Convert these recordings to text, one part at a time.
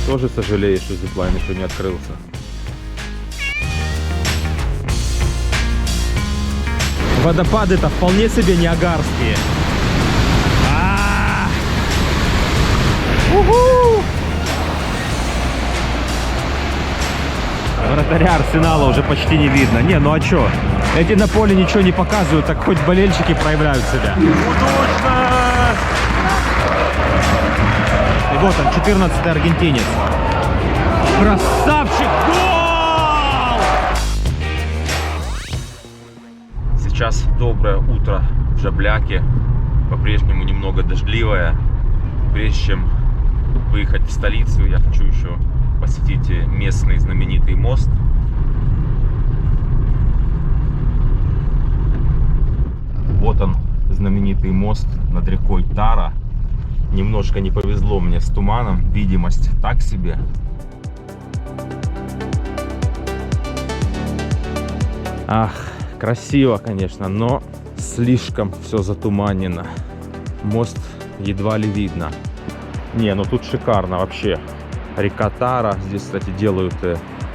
Тоже сожалею, что зиплайн еще не открылся. Водопады-то вполне себе ниагарские. Вратаря Арсенала уже почти не видно. Не, ну а чё? Эти на поле ничего не показывают, так хоть болельщики проявляют себя. Удачно! И вот он, 14-й аргентинец. Красавчик! Гол! Сейчас доброе утро в Жабляке. По-прежнему немного дождливое. Прежде чем выехать в столицу, я хочу еще посетить местный знаменитый мост. Вот он, знаменитый мост над рекой Тара. Немножко не повезло мне с туманом, видимость так себе. Ах, красиво, конечно, но слишком все затуманено. Мост едва ли видно. Не, ну тут шикарно вообще. Река Тара. Здесь, кстати, делают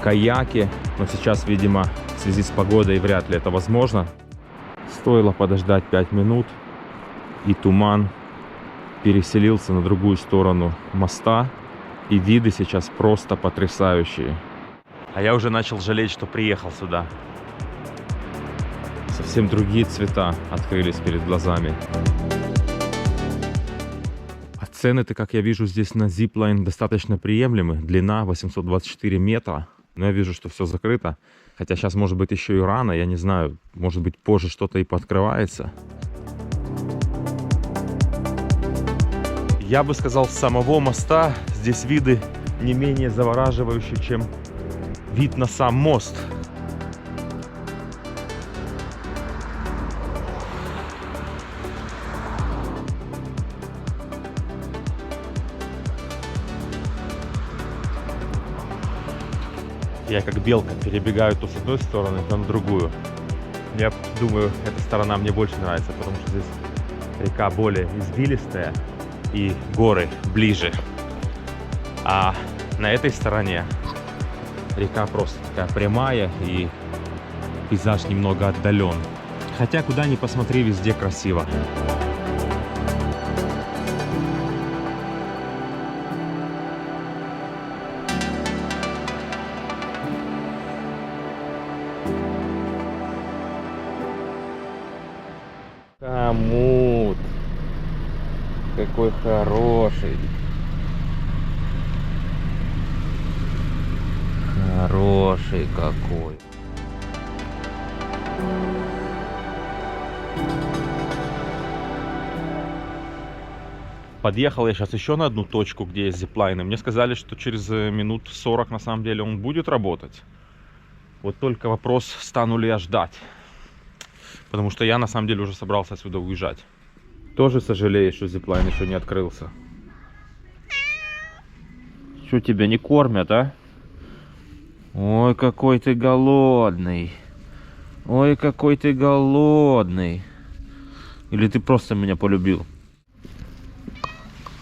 каяки. Но сейчас, видимо, в связи с погодой вряд ли это возможно. Стоило подождать 5 минут, и туман переселился на другую сторону моста. И виды сейчас просто потрясающие. А я уже начал жалеть, что приехал сюда. Совсем другие цвета открылись перед глазами. Цены-то, как я вижу, здесь на зиплайн достаточно приемлемы. Длина 824 метра. Но я вижу, что все закрыто. Хотя сейчас, может быть, еще и рано. Я не знаю, может быть, позже что-то и пооткрывается. Я бы сказал, с самого моста здесь виды не менее завораживающие, чем вид на сам мост. Я как белка перебегаю то с одной стороны, то на другую. Я думаю, эта сторона мне больше нравится, потому что здесь река более извилистая и горы ближе. А на этой стороне река просто такая прямая и пейзаж немного отдален. Хотя куда ни посмотри, везде красиво. Хомут. Какой хороший. Хороший какой. Подъехал я сейчас еще на одну точку, где есть зиплайны. Мне сказали, что через минут 40 на самом деле он будет работать. Вот только вопрос, стану ли я ждать. Потому что я на самом деле уже собрался отсюда уезжать. Тоже сожалею, что зиплайн еще не открылся. Что, тебя не кормят, а? Ой, какой ты голодный. Ой, какой ты голодный. Или ты просто меня полюбил?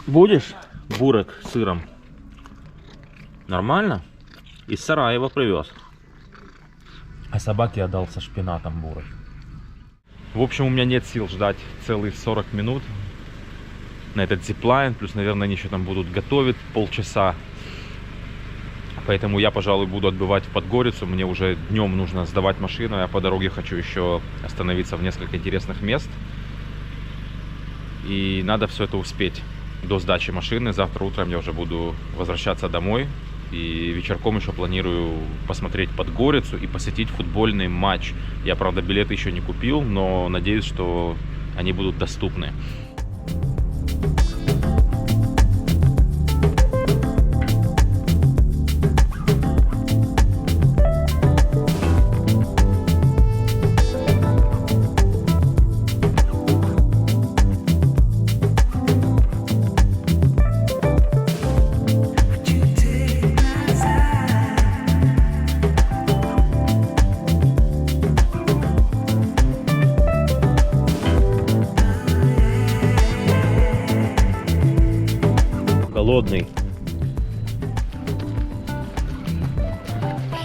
Будешь бурек с сыром? Нормально? Из Сараева привез. А собаке отдал со шпинатом бурek. В общем, у меня нет сил ждать целых 40 минут на этот зиплайн. Плюс, наверное, они еще там будут готовить полчаса. Поэтому я, пожалуй, буду отбывать в Подгорицу. Мне уже днем нужно сдавать машину. Я по дороге хочу еще остановиться в несколько интересных мест. И надо все это успеть до сдачи машины. Завтра утром я уже буду возвращаться домой. И вечерком еще планирую посмотреть Подгорицу и посетить футбольный матч. Я, правда, билеты еще не купил, но надеюсь, что они будут доступны. Голодный.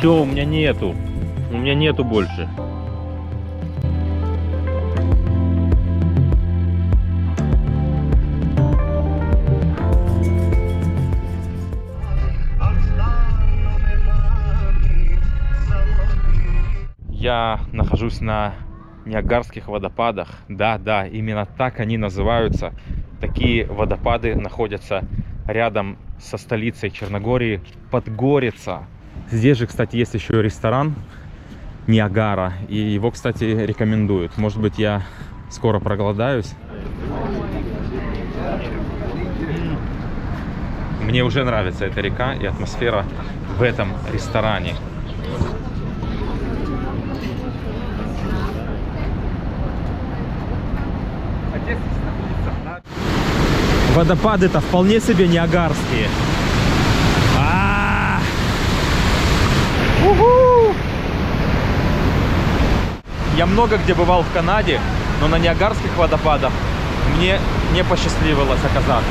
Все, у меня нету. У меня нету больше. Я нахожусь на Ниагарских водопадах. Да, именно так они называются. Такие водопады находятся рядом со столицей Черногории, Подгорица. Здесь же, кстати, есть еще ресторан Ниагара. И его, кстати, рекомендуют. Может быть, я скоро проголодаюсь. Мне уже нравится эта река и атмосфера в этом ресторане. Водопады-то вполне себе ниагарские. Я много где бывал в Канаде, но на Ниагарских водопадах мне не посчастливилось оказаться.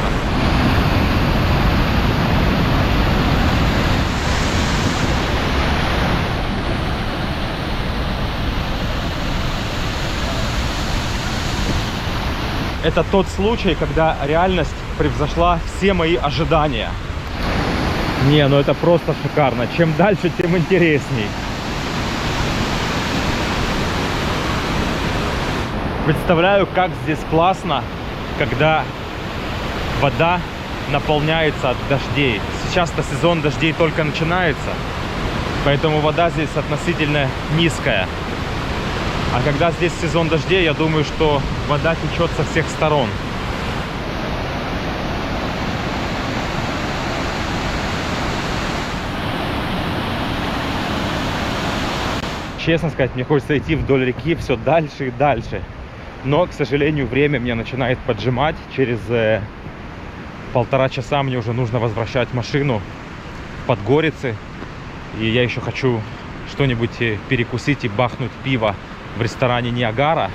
Это тот случай, когда реальность превзошла все мои ожидания. Не, ну это просто шикарно. Чем дальше, тем интересней. Представляю, как здесь классно, когда вода наполняется от дождей. Сейчас-то сезон дождей только начинается, поэтому вода здесь относительно низкая. А когда здесь сезон дождей, я думаю, что вода течет со всех сторон. Честно сказать, мне хочется идти вдоль реки все дальше и дальше. Но, к сожалению, время меня начинает поджимать. Через 1,5 часа мне уже нужно возвращать машину в Подгорице. И я еще хочу что-нибудь перекусить и бахнуть пиво в ресторане Ниагара.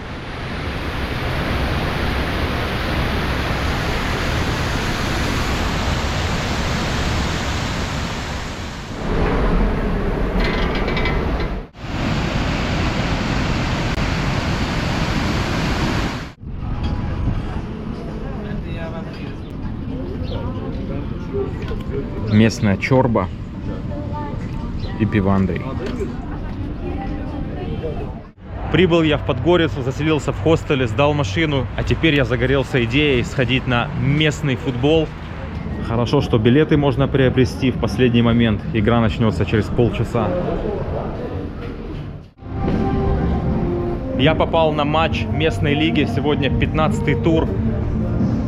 Местная чорба и пивандрий. Прибыл я в Подгорицу, заселился в хостеле, сдал машину, а теперь я загорелся идеей сходить на местный футбол. Хорошо, что билеты можно приобрести в последний момент. Игра начнется через полчаса. Я попал на матч местной лиги. Сегодня 15-й тур.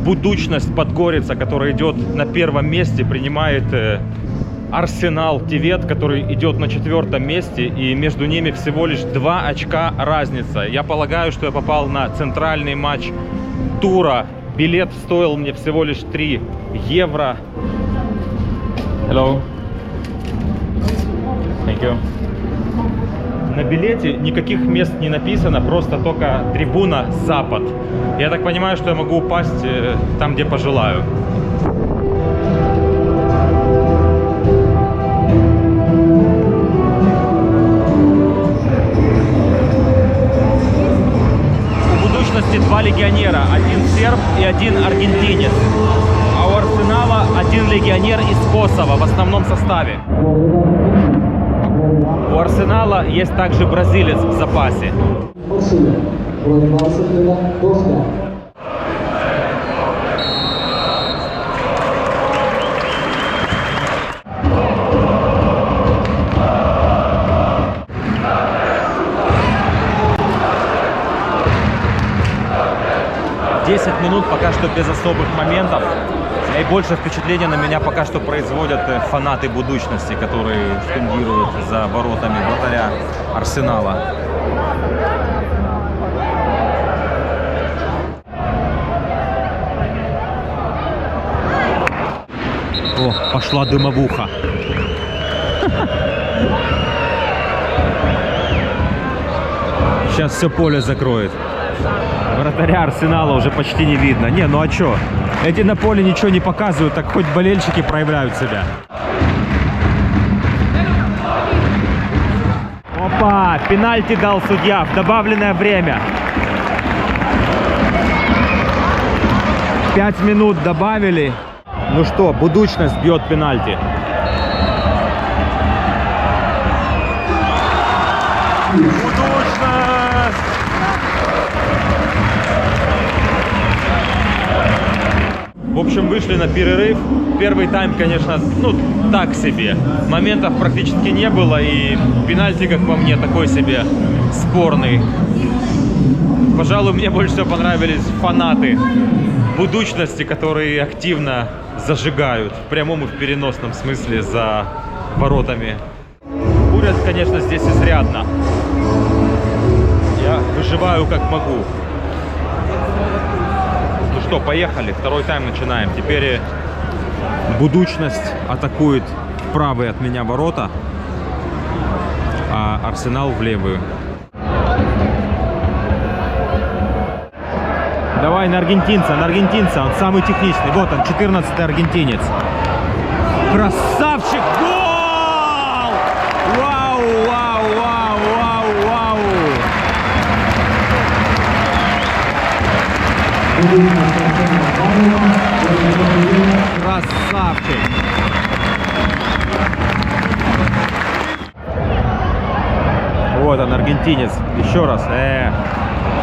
Будущность Подгорица, которая идет на первом месте, принимает Арсенал Тивет, который идет на 4-м месте, и между ними всего лишь 2 очка разница. Я полагаю, что я попал на центральный матч тура. Билет стоил мне всего лишь 3 евро. Hello. Thank you. На билете никаких мест не написано, просто только трибуна «Запад». Я так понимаю, что я могу упасть там, где пожелаю. У будущности 2 легионера, 1 серб и 1 аргентинец. А у Арсенала 1 легионер из Косово в основном составе. У Арсенала есть также бразилец в запасе. 10 минут пока что без особых моментов. Наибольшее впечатление на меня пока что производят фанаты будущности, которые скандируют за воротами вратаря Арсенала. О, пошла дымовуха. Сейчас все поле закроет. Вратаря Арсенала уже почти не видно. Не, ну а чё? Эти на поле ничего не показывают, так хоть болельщики проявляют себя. Опа, пенальти дал судья в добавленное время. 5 минут добавили. Ну что, Будущность бьет пенальти. Будущность! В общем, вышли на перерыв. Первый тайм, конечно, ну, так себе. Моментов практически не было. И пенальти, как по мне, такой себе спорный. Пожалуй, мне больше всего понравились фанаты Будущности, которые активно зажигают в прямом и в переносном смысле за воротами. Курят, конечно, здесь изрядно. Я выживаю как могу. Ну что, поехали. Второй тайм начинаем. Теперь Будущность атакует в правые от меня ворота, а Арсенал в левую. Давай на аргентинца, он самый техничный. Вот он, 14-й аргентинец. Красавчик! Гол! Вау, вау, вау, вау, вау! Красавчик! Вот он, аргентинец. Еще раз.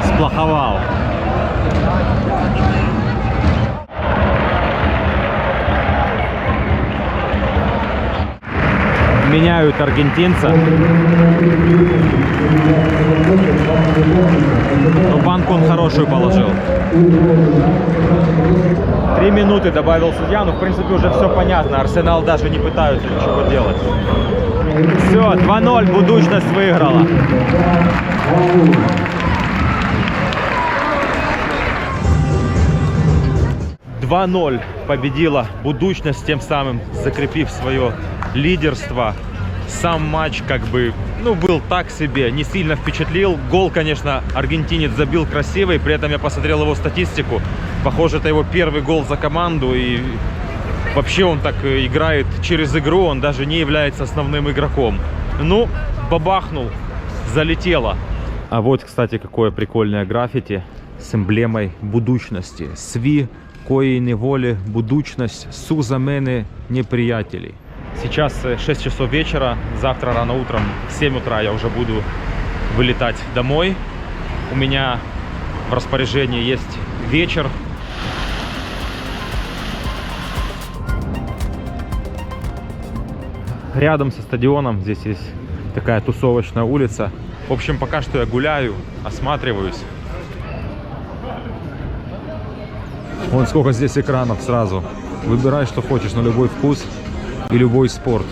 Сплоховал. Меняют аргентинца. Но банку он хорошую положил. 3 минуты добавил судья. Ну, в принципе, уже все понятно. Арсенал даже не пытаются ничего делать. Все, 2-0. Будущность выиграла. Победила Будущность, тем самым закрепив свое лидерство. Сам матч как бы, ну, был так себе, не сильно впечатлил. Гол, конечно, аргентинец забил красивый, при этом я посмотрел его статистику. Похоже, это его первый гол за команду, и вообще он так играет через игру, он даже не является основным игроком. Ну, бабахнул, залетело. А вот, кстати, какое прикольное граффити с эмблемой Будущности. Сві кої неволі будущность су за мене неприятелей. Сейчас 6 часов вечера, завтра рано утром в 7 утра я уже буду вылетать домой. У меня в распоряжении есть вечер. Рядом со стадионом здесь есть такая тусовочная улица. В общем, пока что я гуляю, осматриваюсь. Вон сколько здесь экранов сразу. Выбирай, что хочешь, на любой вкус и любой спорт.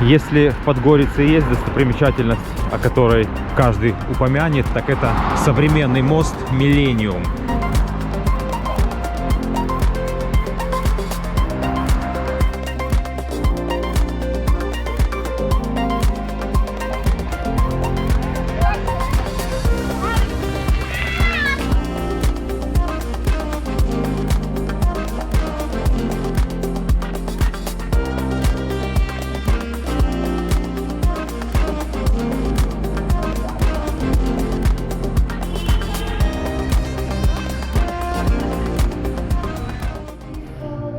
Если в Подгорице есть достопримечательность, о которой каждый упомянет, так это современный мост Миллениум.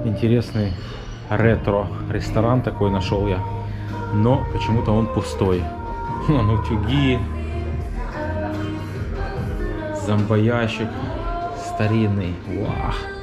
Интересный ретро-ресторан такой нашел я, но почему-то он пустой. Вон утюги, зомбоящик старинный. Вау.